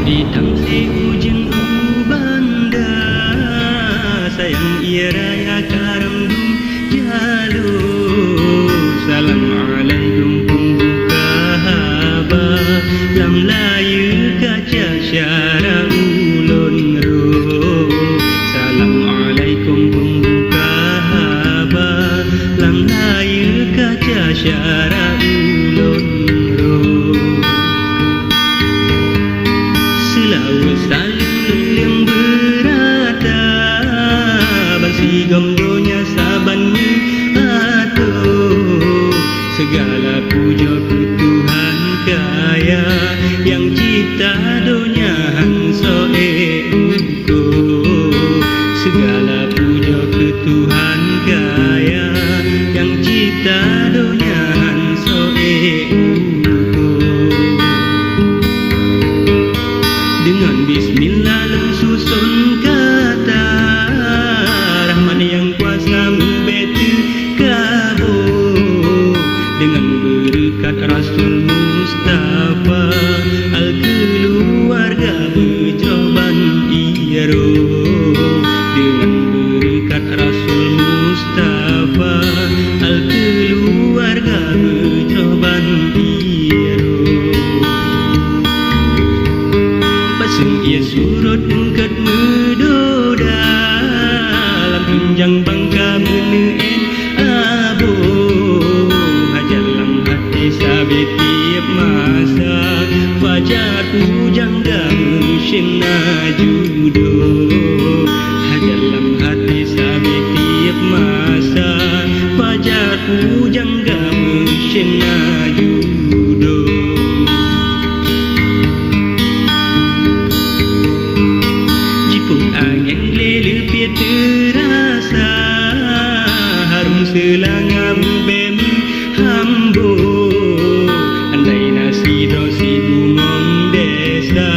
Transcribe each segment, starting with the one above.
di tang se ujung ubanda sayang ia raya karam jalu salam alaikum pembuka haba lam layu kaca syara ulun ro salam alaikum pembuka haba lam layu kaca syara ulun ro selawas saling yang berata bangsi gomdonya sabannya atuh segala puja ku Tuhan kaya yang cipta dunia hanso uko segala puja ke Tuhan kaya yang cipta dunia hanso uko dengan bismillah susun kata Rahman yang kuasa membetu kabur dengan berkat Rasul Mustafa al-keluarga bercoban iaro dengan berkat Rasul Mustafa al-keluarga bercoban iaro pasung ia surut engkat medoda dalam pinjang bangka meneen abu hajalam hati sabi tiap masa fajar pujang damusin judo hajalam hati sabi tiap masa fajar pujang damusin judo jipun angin lele pia terasa harum selangam bem hambo andai nasi dosi bungong desa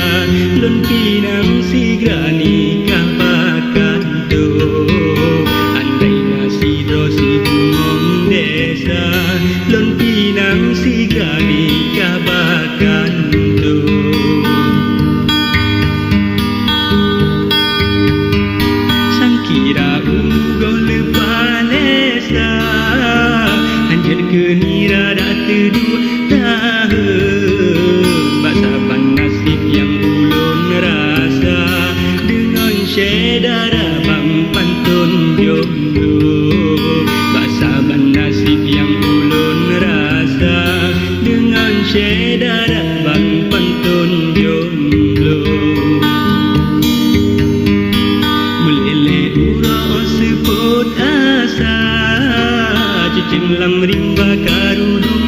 lun pinang si grani kapakan do andai nasi dosi bungong desa lun pinang si grani kapakan do sangkira ugo lepalesa anjir kenira dah teduh tahun basaban nasib yang ulun rasa dengan syedara bang pantun jomblo basaban nasib yang ulun rasa dengan syedara bang pantun jomblo melele urang seput asa cicing lam rimba karudung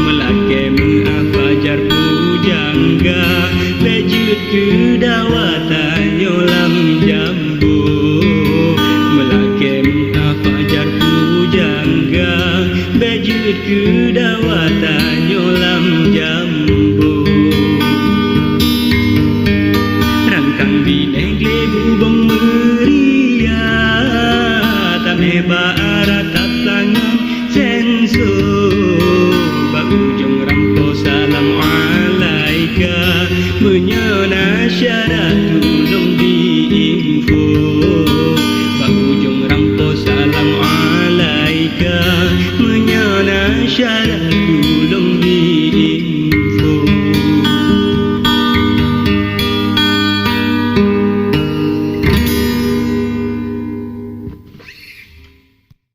melake mengafajar pujangga bejut ke dawatan nyolam jambu melake mengafajar pujangga bejut ke dawatan nyolam jambu rangkang bineng lebu bong meria tame baara tatlangan senso bagujung rampo salam alaika menyana syaratul